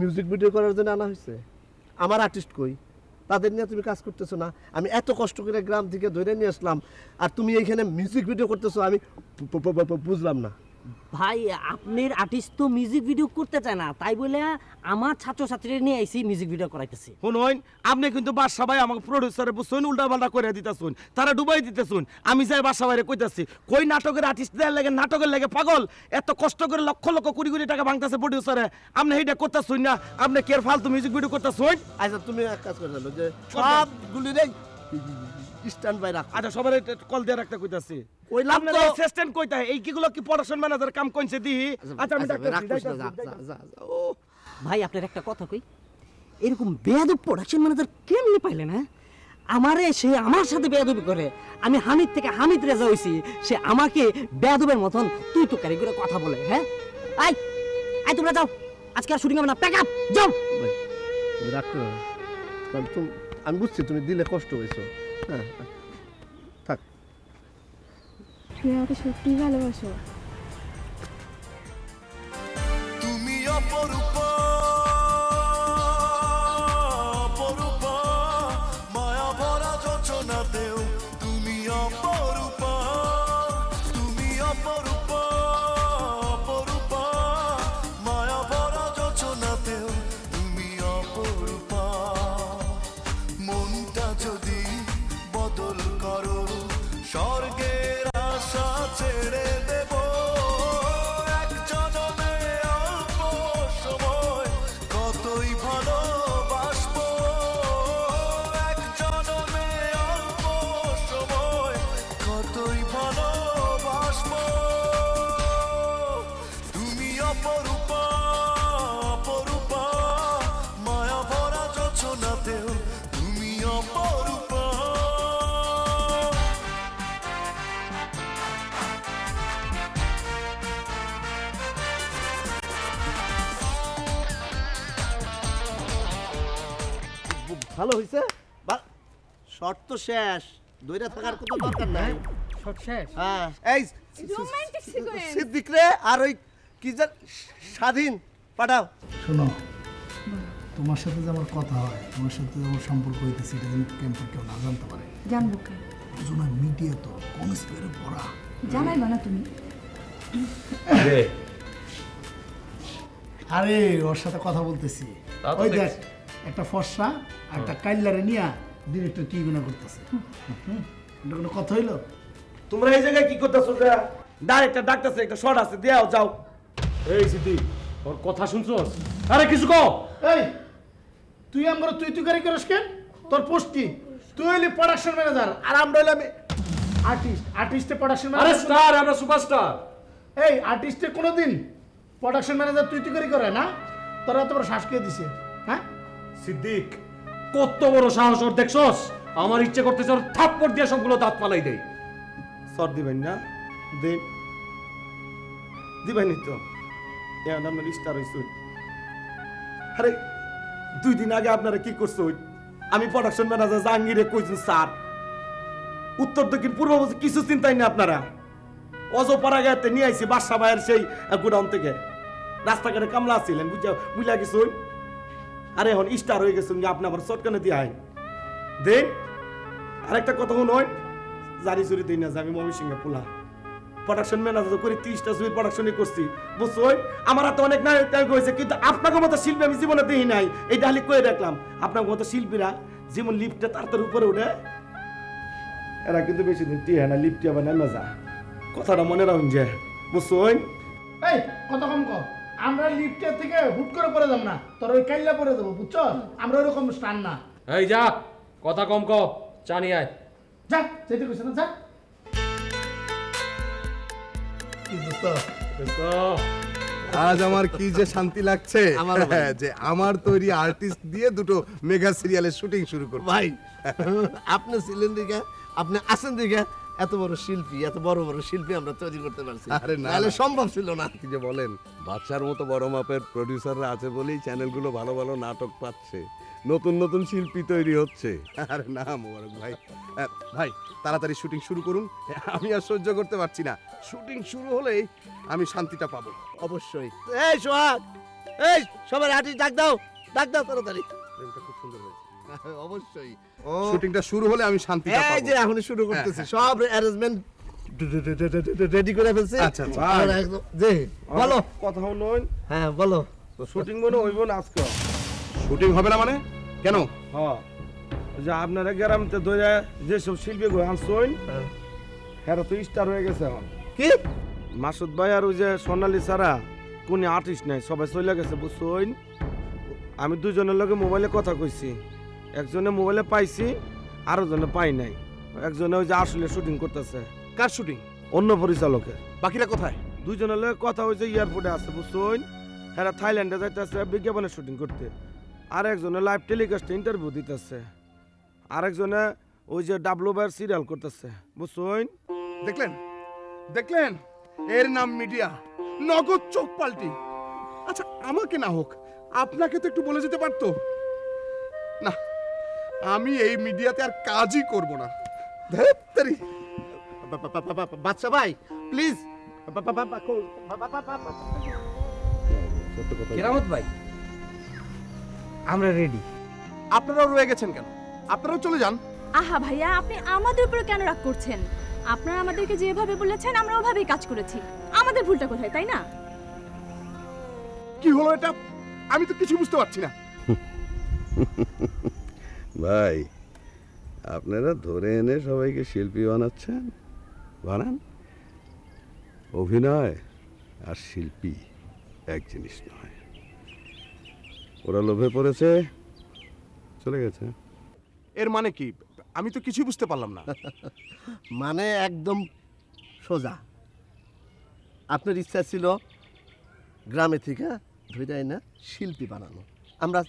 মিউজিক ভিডিও করার জন্য আনা হয়েছে? আমার আর্টিস্ট কই? তাদের নিয়ে তুমি কাজ করতেছো না? আমি এত কষ্ট করে গ্রাম থেকে ধরে নিয়ে আসলাম, আর তুমি এইখানে মিউজিক ভিডিও করতেছো, আমি বুঝলাম না। ভাই আপনার আর্টিস্ট তো মিউজিক ভিডিও করতে চায় না, তাই বলে আমার ছাত্রছাত্রীরা নিয়ে আইছি মিউজিক ভিডিও করাইতেছি। শুনুন আপনি কিন্তু বাসা ভাই আমাকে প্রডিউসারে বুঝছেন উল্টা পাল্টা করে দিতেছুন, তারা ডুবাই দিতেছুন। আমি যাই বাসা বাইরে কইতাছি কই নাটকের আর্টিস্ট দেওয়ার লাগে, নাটকের লাগে পাগল, এত কষ্ট করে লক্ষ লক্ষ কোটি কোটি টাকা ভাঙতেছে প্রডিউসারে, আপনি সেইটা করতেছুন না, আপনি কে ফালতু মিউজিক ভিডিও করতেছুন। আচ্ছা তুমি এক কাজ করে জানো যে সবগুলি রে স্ট্যান্ড বাই রাখ। আচ্ছা সবাই কল দিয়ে রাখতে কইতাছি। ওই লাভ তো অ্যাসিস্ট্যান্ট কইতা এই কিগুলো কি প্রোডাকশন ম্যানেজার কাম কইছে দি। আচ্ছা আমি ডাক্তার ও ভাই আপনার একটা কথা কই, এরকম বেয়াদব প্রোডাকশন ম্যানেজার কেমনে পাইলেন? হ্যাঁ আমারে সে আমার সাথে বেয়াদবি করে, আমি হামিদ থেকে হামিদ রেজা হইছি, সে আমাকে বেয়াদবের মতন তুই তো কারি করে কথা বলে। হ্যাঁ আই আই তোমরা যাও, আজকে আর শুটিং হবে না, প্যাক আপ যাও। তুমি রাখ করো, কারণ তুমি আমি বুঝছি তুমি দিলে কষ্ট হয়েছো। হ্যাঁ থাক। তুমি আমাকে সত্যি ভালোবাসো? তুমি অপরূপা অপরূপা মায়া ভরা যোচনাতেও তুমি অপরূপা, তুমি অপরূপা অপরূপা মায়া ভরা যোচনাতেও তুমি অপরূপা। মনটা যদি বদল করো স্বর্গের আশা ছেড়ে দেব, এক জনমে অল্প সময় কতই ভালোবাসবো, এক জনমে অল্প সময় কতই ভালোবাসবো। তুমি অপরূপা অপরূপা মায়া ভরা যোচনাতেও তুমি অপরূপা। ভালো হয়েছে, শর্ট তো শেষ, দইরা থাকার কোনো দরকার নাই। শর্ট শেষ? হ্যাঁ এই রোমান্টিক সিকোয়েন্স সিদ্দিক রে আর ওই কি যে স্বাধীন পাঠাও। শোনো, তোমার সাথে যে আমার কথা হয়, তোমার সাথে যে আমার সম্পর্ক হইতেছে, এটা যেন ক্যাম্পের কেউ না জানতে পারে। জানবো কে? দুজনের মিডিয়া তো কনস্পিরে ভরা। জানাইবা না তুমি? আরে ওর সাথে কথা বলতেছি। ওই দেখ একটা ফর্সা আর একটা কাইল্লারে নিয়া ডিরেক্টর কি গুণা করতেছে। এটা কোনো কথা হইলো? তোমরা এই জায়গায় কি করতেছো? ডাইরেক্টর ডাকতেছে, একটা শট আছে, দেও যাও। এই সিদ্ধি ওর কথা শুনছস? আরে কিছু কও। এই তুই আমরা তুই গাড়ি করিস কেন? তোর পোস্ট কি? তুই হইলি প্রোডাকশন ম্যানেজার আর আমরা হইলাম আর্টিস্ট। আর্টিস্টে প্রোডাকশন আরে ম্যানেজার। স্টার, আমরা সুপারস্টার। এই আর্টিস্টে কোনোদিন প্রোডাকশন ম্যানেজার তুই করে না? তোরা এত বড় শ্বাস কে দিছে? হ্যাঁ সিদ্দিক, কত বড় সাহস ওর দেখছস? আমার ইচ্ছে করতেছে ওর থাপ্পড় দিয়ে সবগুলো দাঁত ফালাই দেই। সর দিবেন না? দেন দিবেন তো। এখন আপনার স্টার হইছে। আরে 2 দিন আগে আপনারা কি করছো? আমি প্রোডাকশন ম্যানেজার জাহাঙ্গীরে কইছেন স্যার, উত্তর দক্ষিণ পূর্ব পশ্চিম কিছু চিন্তাই না আপনারা। অজপাড়া গায়েতে নিয়ে আইছি বাদশা ভাইয়ের সেই গোডাউন থেকে। রাস্তাঘাটে কামলা ছিলেন, বুঝলা কিছু। আরে এখন স্টার হয়ে গেছেন, আপনি আবার চটকানে দিয়ে আইন দেন। আরেকটা কথা শুনুন, জারি চুরি দিই না যে আমি ময়মনসিংহে পোলা প্রোডাকশন ম্যানেজার করে 30টা ছবির প্রোডাকশনই করছি, বুঝছই। আমার হাতে অনেক নায়ক হয়েছে, কিন্তু আপনাকে মতো শিল্পী আমি জীবনে দেখি নাই। এই ডালি কয়ে দেখলাম, আপনার মতো শিল্পীরা যেমন লিফটে তার উপরে উঠে, এরা কিন্তু বেশি দিন টিয়ে না, লিফটে আবার নামে যা। কথাটা মনে রাখুন যে, বুঝছই। এই কথা কম কর। আমরা লিফটের থেকে হুট করে পড়ে যাব না, তোর ওই কাইল্লা পড়ে দেবো, বুঝছ? আমরা ওরকম স্টান না। এই যা, কথা কম ক, চা নিয়ে আয়। যা, যেতে কইছ না, যা। কি দোস্ত? আজ আমার কি যে শান্তি লাগছে যে আমার তৈরি আর্টিস্ট দিয়ে দুটো মেগা সিরিয়ালের শুটিং শুরু করব। ভাই আপনি ছিলেন দিকে, আপনি আছেন দিকে এত বড় শিল্পী, এত বড় বড় শিল্পী আমরা তৈরি করতে পারছি। আরে না, নাহলে সম্ভব ছিল না। কি যে বলেন, বাদশার মতো বড় মাপের প্রডিউসাররা আছে বলেই চ্যানেলগুলো ভালো ভালো নাটক পাচ্ছে, নতুন নতুন শিল্পী তৈরি হচ্ছে। আরে না মোবারক ভাই, ভাই তাড়াতাড়ি শুটিং শুরু করুন, আমি আর সহ্য করতে পারছি না। শুটিং শুরু হলেই আমি শান্তিটা পাবো। অবশ্যই। এই সোহাগ, এই সবাই আর্টিস্ট ডাক দাও তাড়াতাড়ি। খুব সুন্দর হয়েছে। অবশ্যই। শুটিংটা শুরু হলে আমি শান্তিটা পাবো। এই যে এখনই শুরু করতেছি, সব অ্যারেঞ্জমেন্ট রেডি করে ফেলছি। আচ্ছা আচ্ছা, আর একদম যে বলো কথা হলো। হ্যাঁ বলো। শুটিং মনে হইব না আজকে? শুটিং হবে না মানে? কেন? হ্যাঁ, যে আপনারা গ্রামতে ধরে যেসব শিল্পী গো আনছইন, হ্যাঁ তো স্টার হয়ে গেছে এখন। কি মাসুদ ভাই আর ওই যে সোনালি ছাড়া কোনো আর্টিস্ট নাই, সবাই চলে গেছে, বুঝছইন। আমি দুজনের লগে মোবাইলে কথা কইছি, একজনে মোবাইলে পাইছি, আরো জনে পাই নাই। একজনে ওই যে আসলে শুটিং করতেছে। কার শুটিং? অন্য পরিচালকের। বাকিরা কোথায়? দুইজনের লগে কথা হয়েছে এয়ারপোর্টে আছে, বুঝছইন। হ্যাঁ থাইল্যান্ডে যাইতেছে বিজ্ঞাপনের শুটিং করতে। আর একজনে লাইভ টেলিকাস্টে ইন্টারভিউ দিতেছে। আরেকজনে ওই যে ডাবলুবার সিরিয়াল করতেছে, বুঝছইন। দেখলেন এর নাম মিডিয়া, নগদ চোখ পাল্টি। আচ্ছা আমাকে না হোক, আপনাকে তো একটু বলে যেতে পারতো না। আমি এই মিডিয়াতে আর কাজই করব না। বাচ্চা ভাই প্লিজ। কেরামত ভাই, আমরা রেডি। আপনারাও রয়ে গেছেন কেন? আপনারাও চলে যান। আহা ভাইয়া, আপনি আমাদের উপরে কেন রাগ করছেন? আপনারা আমাদেরকে যেভাবে বলেছেন আমরা ওভাবেই কাজ করেছি। আমাদের ভুলটা কোথায়, তাই না? কি হলো এটা? আমি তো কিছু বুঝতে পারছি না। ভাই আপনারা ধরে এনে সবাইকে শিল্পী বানাচ্ছেন, বানান। অভিনয় আর শিল্পী এক জিনিস নয়। ওরা লোভে পড়েছে, চলে গেছে। এর মানে কি? আমি তো কিছুই বুঝতে পারলাম না। মানে একদম সোজা, আপনার ইচ্ছা ছিল গ্রামে থেকে ধরে না শিল্পী বানানো। আমরা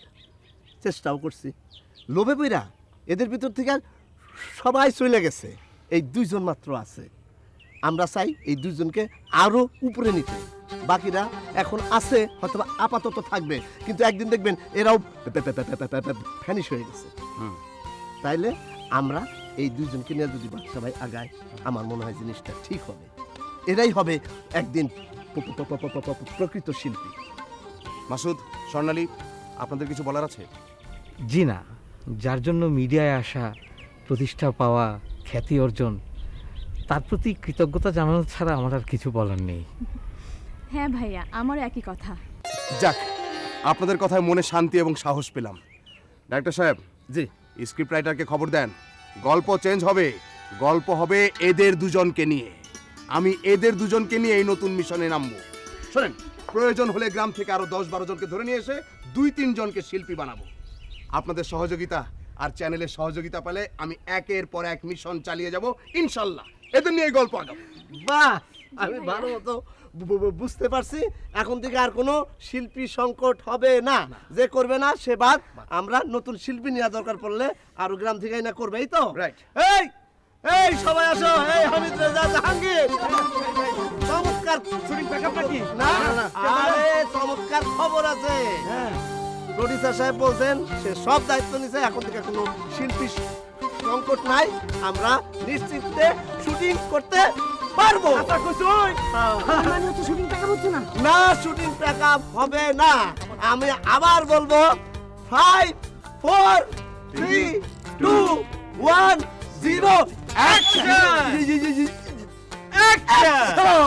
চেষ্টাও করছি, লোভে পইরা এদের ভিতর থেকে সবাই চলে গেছে, এই দুইজন মাত্র আছে। আমরা চাই এই দুইজনকে আরো উপরে নিতে। বাকিরা এখন আছে, হয়তো আপাতত থাকবে, কিন্তু একদিন দেখবেন এরাও ফ্যানিশ হয়ে গেছে। তাইলে আমরা এই দুইজনকে নিয়ে যদি সবাই আগায়, আমার মনে হয় জিনিসটা ঠিক হবে। এরাই হবে একদিন প্রকৃত শিল্পী। মাসুদ, স্বর্ণালী, আপনাদের কিছু বলার আছে? জি না, যার জন্য মিডিয়ায় আসা, প্রতিষ্ঠা পাওয়া, খ্যাতি অর্জন, তার প্রতি কৃতজ্ঞতা জানানো ছাড়া আমার আর কিছু বলার নেই। হ্যাঁ ভাইয়া, আমারও একই কথা। যাক, আপনাদের কথায় মনে শান্তি এবং সাহস পেলাম। ডাক্তার সাহেব, জি, স্ক্রিপ্ট রাইটারকে খবর দেন, গল্প চেঞ্জ হবে, গল্প হবে এদের দুজনকে নিয়ে। আমি এদের দুজনকে নিয়ে এই নতুন মিশনে নামবো। শোনেন, প্রয়োজন হলে গ্রাম থেকে আরো 10-12 জনকে ধরে নিয়ে এসে 2-3 জনকে শিল্পী বানাবো। আপনাদের সহযোগিতা আর চ্যানেলের সহযোগিতা পেলে আমি একের পর এক মিশন চালিয়ে যাব ইনশাল্লাহ। এদের নিয়ে গল্প আগাবো। বাহ, আমি ভালো মতো বুঝতে পারছি। এখন থেকে আর কোনো শিল্পী সংকট হবে না, যে করবে না সে বাদ। আমরা নতুন শিল্পী নেওয়া দরকার পড়লে আরো গ্রাম থেকে না করবে, এই তো? রাইট। এই এই সবাই আসো, এই হামিদ রেজা জাহাঙ্গীর, চমৎকার শুটিং প্যাকআপ নাকি? না, আরে চমৎকার খবর আছে। প্রডিউসার সাহেব বলছেন সে সব দায়িত্ব নিছে, এখন থেকে কোনো শিল্পী সংকট নাই, আমরা নিশ্চিন্তে শুটিং করতে পারবো। মানে হচ্ছে শুটিং প্যাকআপ হচ্ছে না? না, শুটিং প্যাকআপ হবে না। আমি আবার বলবো, 5 4 3 2 1 0 অ্যাকশন! অ্যাকশন!